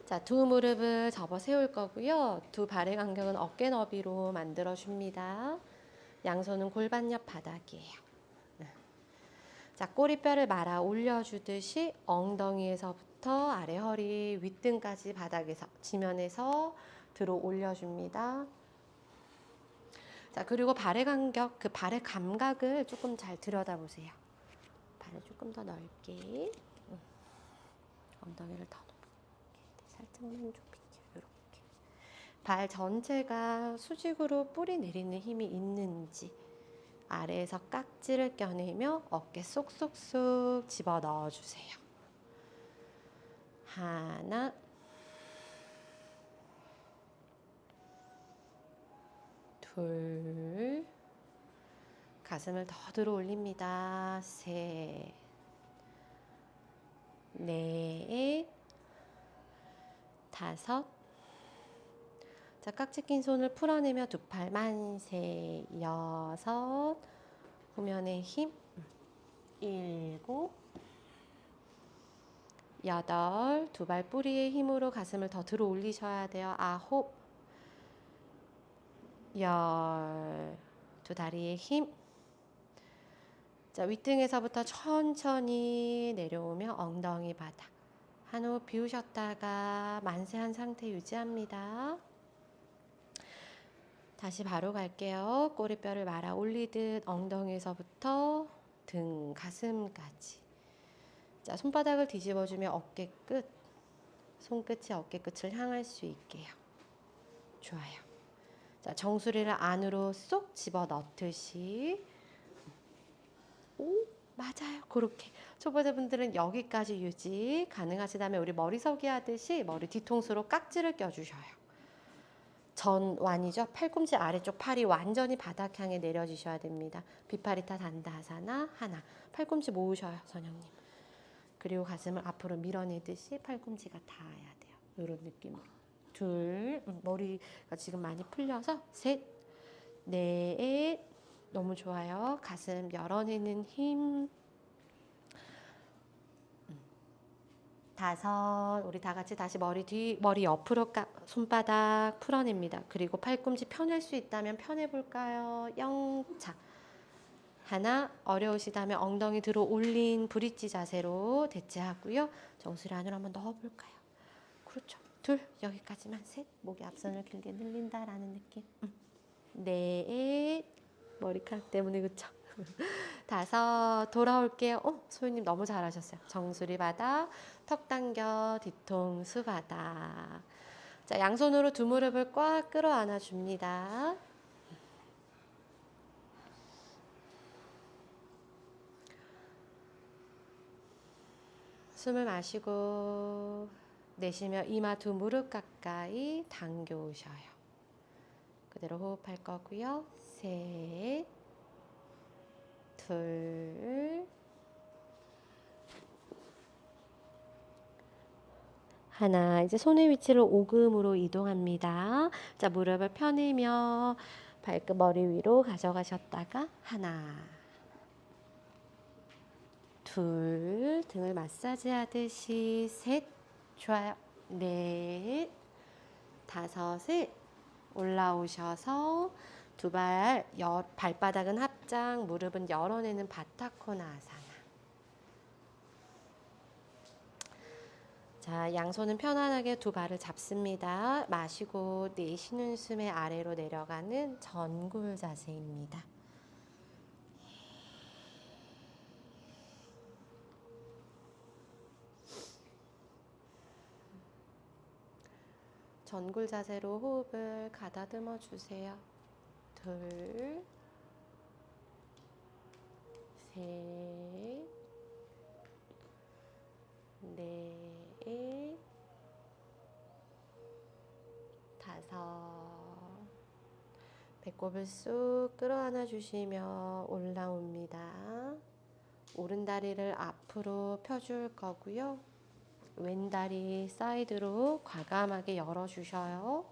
자, 두 무릎을 접어 세울 거고요. 두 발의 간격은 어깨 너비로 만들어줍니다. 양손은 골반 옆 바닥이에요. 자, 꼬리뼈를 말아 올려주듯이 엉덩이에서부터 아래 허리, 윗등까지 바닥에서, 지면에서 들어 올려줍니다. 자, 그리고 발의 간격, 그 발의 감각을 조금 잘 들여다보세요. 발을 조금 더 넓게, 엉덩이를 더 높게, 살짝만 좁히게, 이렇게. 발 전체가 수직으로 뿌리 내리는 힘이 있는지, 아래에서 깍지를 껴내며 어깨 쏙쏙쏙 집어 넣어주세요. 하나, 둘, 가슴을 더 들어 올립니다. 셋, 넷, 다섯. 자, 깍지 낀 손을 풀어내며 두 팔 만세. 여섯, 후면의 힘. 일곱, 여덟. 두 발 뿌리의 힘으로 가슴을 더 들어 올리셔야 돼요. 아홉, 열. 두 다리의 힘. 자, 윗등에서부터 천천히 내려오며 엉덩이 바닥. 한 호흡 비우셨다가 만세한 상태 유지합니다. 다시 바로 갈게요. 꼬리뼈를 말아 올리듯 엉덩이에서부터 등, 가슴까지. 자, 손바닥을 뒤집어주며 어깨 끝, 손끝이 어깨 끝을 향할 수 있게요. 좋아요. 자, 정수리를 안으로 쏙 집어 넣듯이. 오, 맞아요. 그렇게. 초보자분들은 여기까지 유지. 가능하시다면 우리 머리서기 하듯이 머리 뒤통수로 깍지를 껴주셔요. 전완이죠. 팔꿈치 아래쪽 팔이 완전히 바닥 향해 내려지셔야 됩니다. 비파리타 단다하사나 하나. 팔꿈치 모으셔요, 선영님. 그리고 가슴을 앞으로 밀어내듯이 팔꿈치가 닿아야 돼요. 이런 느낌으로. 둘, 머리가 지금 많이 풀려서 셋, 넷. 너무 좋아요. 가슴 열어내는 힘. 다섯. 우리 다 같이 다시 머리 옆으로 손바닥 풀어냅니다. 그리고 팔꿈치 펴낼 수 있다면 펴내볼까요? 영차. 하나. 어려우시다면 엉덩이 들어 올린 브릿지 자세로 대체하고요. 정수리 안으로 한번 넣어볼까요? 그렇죠. 둘. 여기까지만. 셋. 목이 앞선을 길게 늘린다라는 느낌. 넷. 머리카락 때문에 그쵸? 다섯, 돌아올게요. 소유님 너무 잘하셨어요. 정수리 바닥, 턱 당겨, 뒤통수 바닥. 자, 양손으로 두 무릎을 꽉 끌어안아 줍니다. 숨을 마시고 내쉬며 이마 두 무릎 가까이 당겨 오셔요. 그대로 호흡할 거고요. 셋, 둘, 하나. 이제 손의 위치를 오금으로 이동합니다. 자, 무릎을 펴내며 발끝 머리 위로 가져가셨다가 하나, 둘, 등을 마사지 하듯이 셋, 좋아요. 넷, 다섯을 올라오셔서 두 발바닥은 합장, 무릎은 열어내는 바타코나아사나. 자, 양손은 편안하게 두 발을 잡습니다. 마시고 내쉬는 숨에 아래로 내려가는 전굴 자세입니다. 전굴 자세로 호흡을 가다듬어 주세요. 둘, 셋, 넷, 다섯. 배꼽을 쑥 끌어안아 주시며 올라옵니다. 오른 다리를 앞으로 펴줄 거고요. 왼 다리 사이드로 과감하게 열어주셔요.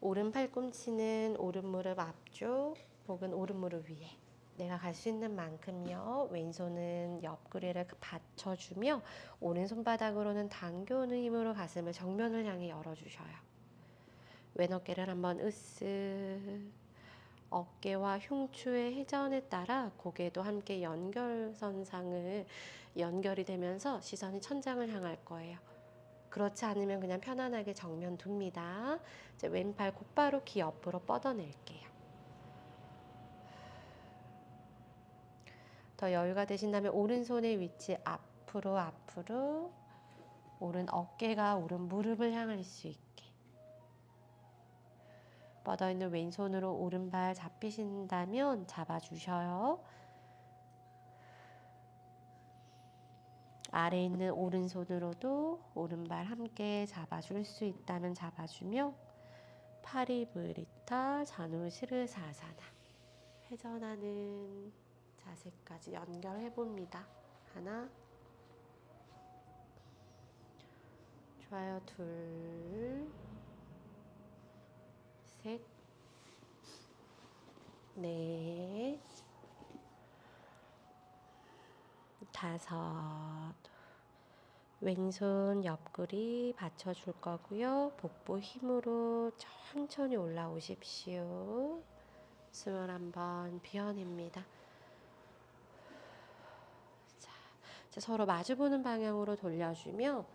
오른 팔꿈치는 오른 무릎 앞쪽 혹은 오른 무릎 위에 내가 갈 수 있는 만큼요. 왼손은 옆구리를 받쳐주며 오른 손바닥으로는 당겨오는 힘으로 가슴을 정면을 향해 열어주셔요. 왼 어깨를 한번 으쓱, 어깨와 흉추의 회전에 따라 고개도 함께 연결선상을 연결이 되면서 시선이 천장을 향할 거예요. 그렇지 않으면 그냥 편안하게 정면 둡니다. 이제 왼팔 곧바로 귀 옆으로 뻗어낼게요. 더 여유가 되신다면 오른손의 위치 앞으로 오른 어깨가 오른 무릎을 향할 수 있게 뻗어있는 왼손으로 오른발 잡히신다면 잡아주셔요. 아래에 있는 오른손으로도 오른발 함께 잡아줄 수 있다면 잡아주며 파리브리타 자누시르사사나 회전하는 자세까지 연결해봅니다. 하나, 좋아요. 둘, 셋, 넷, 다섯. 왼손 옆구리 받쳐줄 거고요. 복부 힘으로 천천히 올라오십시오. 숨을 한번 비워냅니다. 자, 이제 서로 마주보는 방향으로 돌려주며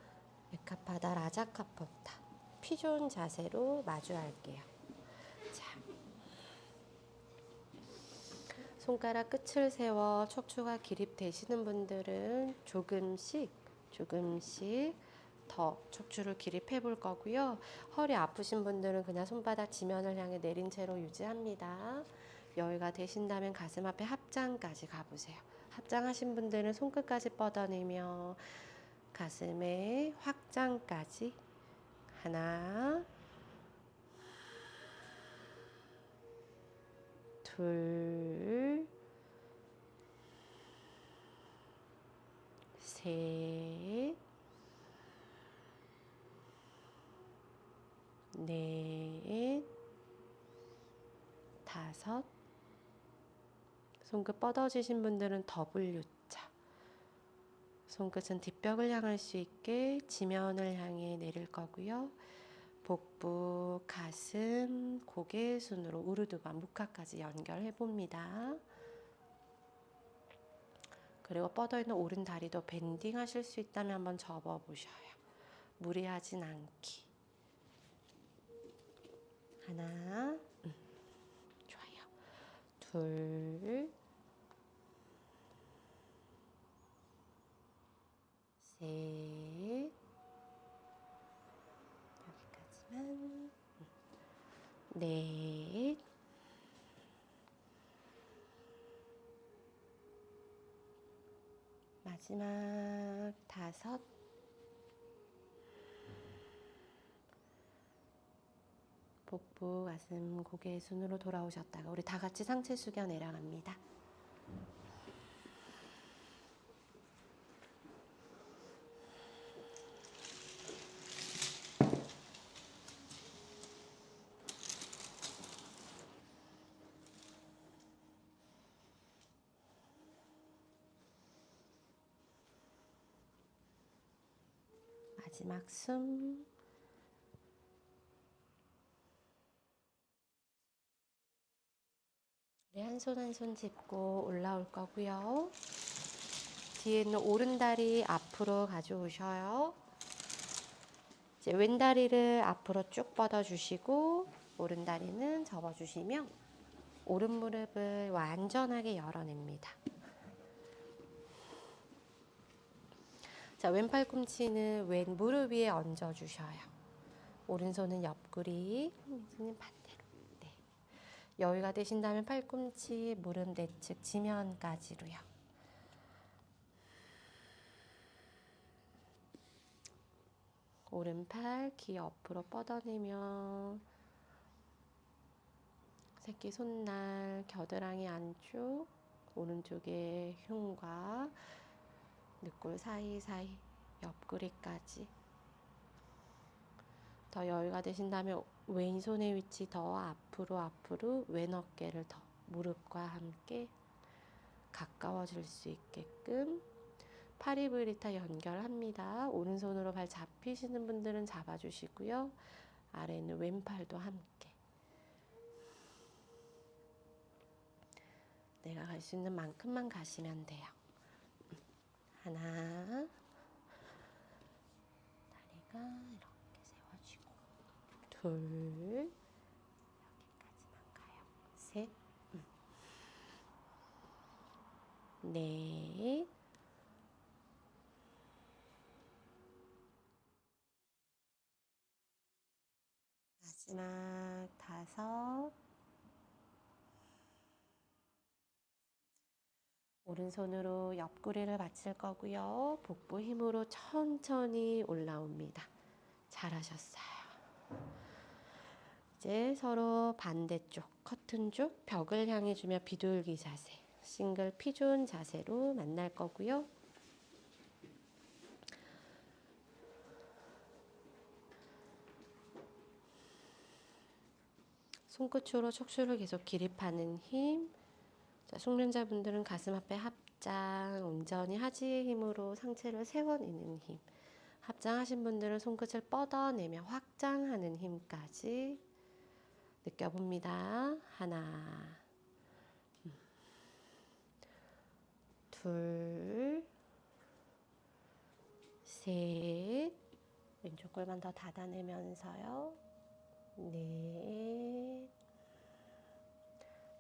에카파다 라자카포타 피존 자세로 마주할게요. 자, 손가락 끝을 세워 척추가 기립되시는 분들은 조금씩 더 척추를 기립해 볼 거고요. 허리 아프신 분들은 그냥 손바닥 지면을 향해 내린 채로 유지합니다. 여유가 되신다면 가슴 앞에 합장까지 가보세요. 합장하신 분들은 손끝까지 뻗어내며 가슴에 확장까지 하나, 둘, 셋, 넷, 다섯. 손끝 뻗어지신 분들은 더블 U자. 손끝은 뒷벽을 향할 수 있게 지면을 향해 내릴 거고요. 복부, 가슴, 고개 순으로 우르두바 무카까지 연결해 봅니다. 그리고 뻗어있는 오른 다리도 밴딩 하실 수 있다면 한번 접어 보셔요. 무리하진 않기. 하나, 둘, 셋, 여기까지만, 넷, 마지막 다섯, 복부, 가슴, 고개, 순으로 돌아오셨다가 우리 다 같이 상체 숙여 내려갑니다. 마지막 숨. 우리 한 손 한 손 짚고 올라올 거고요. 뒤에 있는 오른다리 앞으로 가져오셔요. 이제 왼다리를 앞으로 쭉 뻗어주시고 오른다리는 접어주시며 오른 무릎을 완전하게 열어냅니다. 자, 왼팔 꿈치는 왼 무릎 위에 얹어주셔요. 오른손은 옆구리, 민지님 반대로. 네. 여유가 되신다면 팔꿈치, 무릎 내측 지면까지로요. 오른팔 귀 옆으로 뻗어내며 새끼 손날, 겨드랑이 안쪽, 오른쪽에 흉과 늑골 사이사이, 옆구리까지. 더 여유가 되신다면 왼손의 위치 더 앞으로 왼 어깨를 더 무릎과 함께 가까워질 수 있게끔 파리브리타 연결합니다. 오른손으로 발 잡히시는 분들은 잡아주시고요. 아래는 왼팔도 함께. 내가 갈 수 있는 만큼만 가시면 돼요. 하나, 다리가 이렇게 세워지고, 둘, 여기까지만 가요. 셋, 넷, 마지막 다섯, 오른손으로 옆구리를 받칠 거고요. 복부 힘으로 천천히 올라옵니다. 잘하셨어요. 이제 서로 반대쪽, 커튼 쪽 벽을 향해 주며 비둘기 자세, 싱글 피존 자세로 만날 거고요. 손끝으로 척추를 계속 기립하는 힘. 자, 숙련자분들은 가슴 앞에 합장, 온전히 하지의 힘으로 상체를 세워내는 힘. 합장하신 분들은 손끝을 뻗어내며 확장하는 힘까지 느껴봅니다. 하나, 둘, 셋. 왼쪽 골반 더 닫아내면서요. 넷,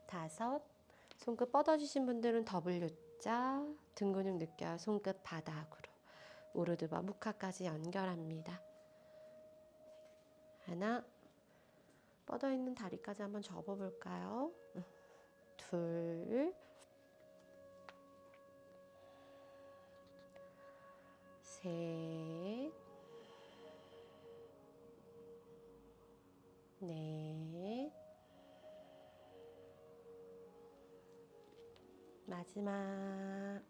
다섯. 손끝 뻗어주신 분들은 W자, 등 근육 느껴요. 손끝 바닥으로. 우르드바 무카까지 연결합니다. 하나, 뻗어있는 다리까지 한번 접어볼까요? 둘, 셋, 넷, 마지막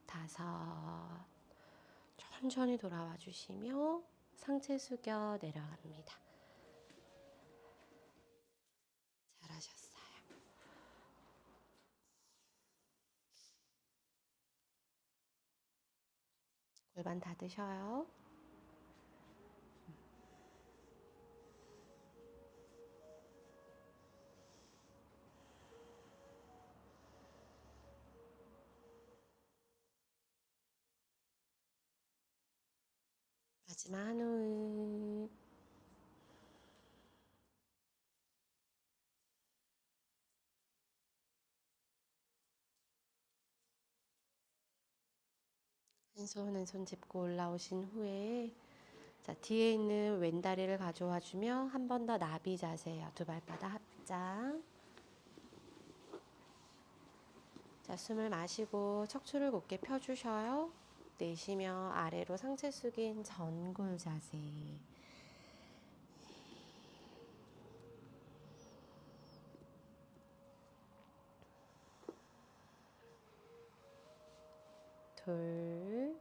다섯. 천천히 돌아와 주시며 상체 숙여 내려갑니다. 잘하셨어요. 골반 닫으셔요. 마지막 한 호흡. 한 손 짚고 올라오신 후에 자, 뒤에 있는 왼다리를 가져와 주며 한 번 더 나비 자세예요. 두 발바닥 합장. 자, 숨을 마시고 척추를 곧게 펴주셔요. 내쉬며 아래로 상체 숙인 전굴 자세. 둘,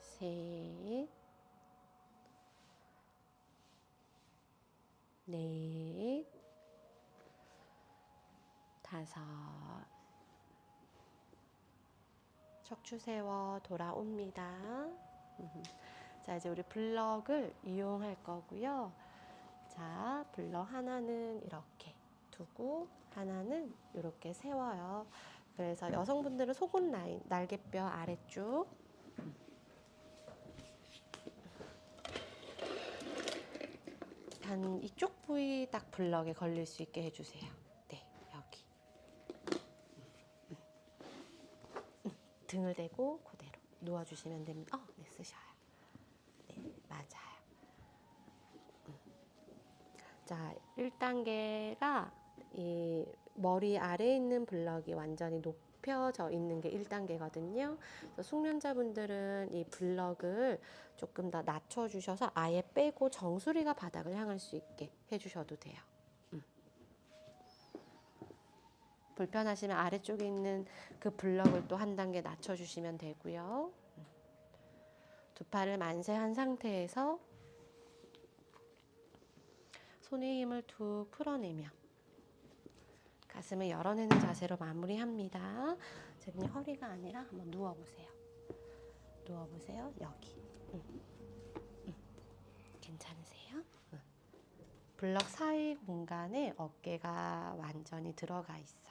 셋, 넷, 다섯. 척추 세워 돌아옵니다. 자, 이제 우리 블럭을 이용할 거고요. 자, 블럭 하나는 이렇게 두고 하나는 이렇게 세워요. 그래서 여성분들은 속옷 라인, 날개뼈 아래쪽. 단 이쪽 부위 딱 블럭에 걸릴 수 있게 해주세요. 네, 여기. 등을 대고 그대로 누워주시면 됩니다. 네, 쓰셔요. 네, 맞아요. 자, 1단계가 이 머리 아래에 있는 블럭이 완전히 높여져 있는 게 1단계거든요. 숙련자분들은 이 블럭을 조금 더 낮춰주셔서 아예 빼고 정수리가 바닥을 향할 수 있게 해주셔도 돼요. 불편하시면 아래쪽에 있는 그 블럭을 또 한 단계 낮춰주시면 되고요. 두 팔을 만세한 상태에서 손의 힘을 툭 풀어내며 가슴을 열어내는 자세로 마무리합니다. 자, 그냥 허리가 아니라 한번 누워보세요. 누워보세요. 여기. 괜찮으세요? 블럭 사이 공간에 어깨가 완전히 들어가 있어요.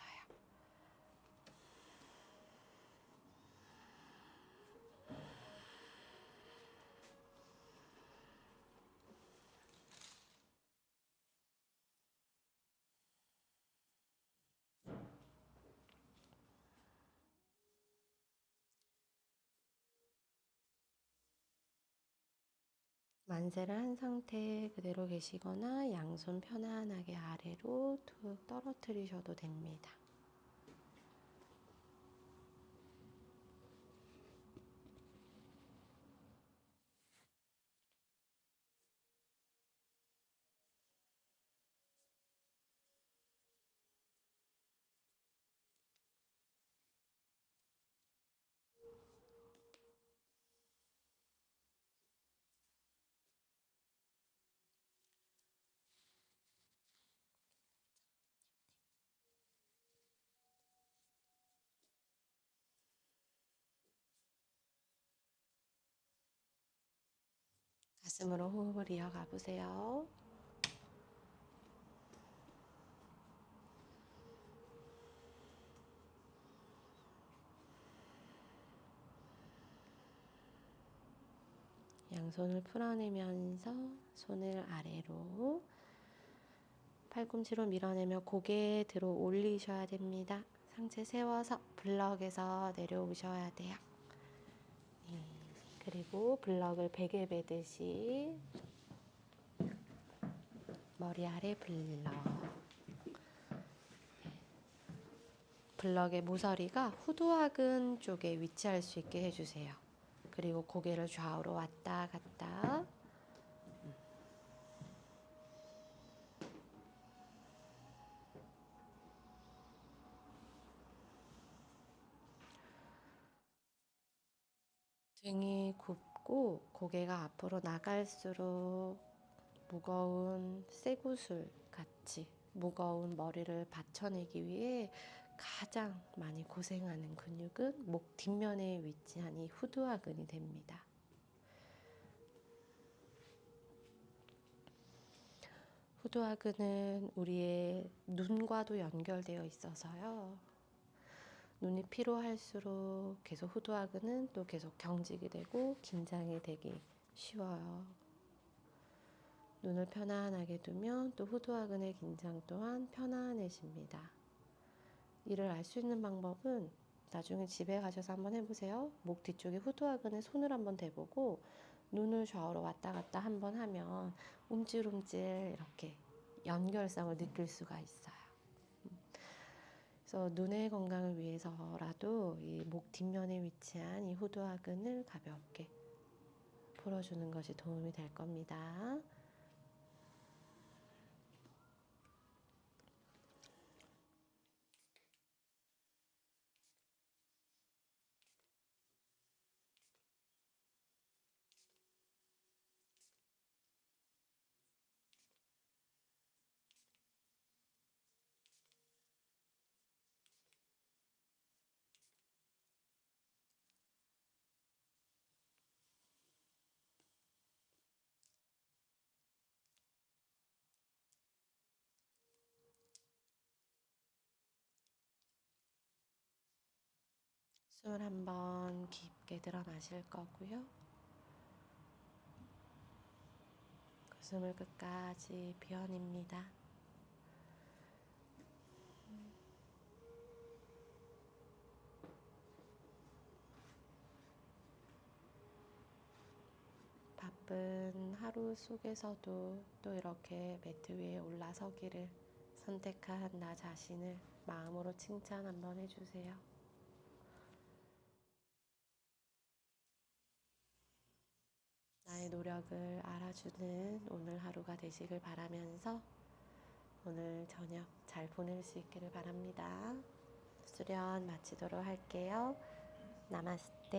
만세를 한 상태 그대로 계시거나 양손 편안하게 아래로 툭 떨어뜨리셔도 됩니다. 가슴으로 호흡을 이어가 보세요. 양손을 풀어내면서 손을 아래로 팔꿈치로 밀어내며 고개 들어 올리셔야 됩니다. 상체 세워서 블럭에서 내려오셔야 돼요. 네. 그리고 블럭을 베개 베듯이 머리 아래 블럭. 블럭의 모서리가 후두하근 쪽에 위치할 수 있게 해주세요. 그리고 고개를 좌우로 왔다 갔다. 등이 굽고 고개가 앞으로 나갈수록 무거운 쇠구슬 같이 무거운 머리를 받쳐내기 위해 가장 많이 고생하는 근육은 목 뒷면에 위치한 이 후두하근이 됩니다. 후두하근은 우리의 눈과도 연결되어 있어서요. 눈이 피로할수록 계속 후두하근은 또 계속 경직이 되고 긴장이 되기 쉬워요. 눈을 편안하게 두면 또 후두하근의 긴장 또한 편안해집니다. 이를 알 수 있는 방법은 나중에 집에 가셔서 한번 해보세요. 목 뒤쪽에 후두하근에 손을 한번 대보고 눈을 좌우로 왔다 갔다 한번 하면 움찔움찔 이렇게 연결성을 느낄 수가 있어요. 그래서 눈의 건강을 위해서라도 이 목 뒷면에 위치한 이 후두하근을 가볍게 풀어주는 것이 도움이 될 겁니다. 숨을 한번 깊게 들어 마실 거고요. 그 숨을 끝까지 비워냅니다. 바쁜 하루 속에서도 또 이렇게 매트 위에 올라서기를 선택한 나 자신을 마음으로 칭찬 한번 해주세요. 나의 노력을 알아주는 오늘 하루가 되시길 바라면서 오늘 저녁 잘 보낼 수 있기를 바랍니다. 수련 마치도록 할게요. 나마스테.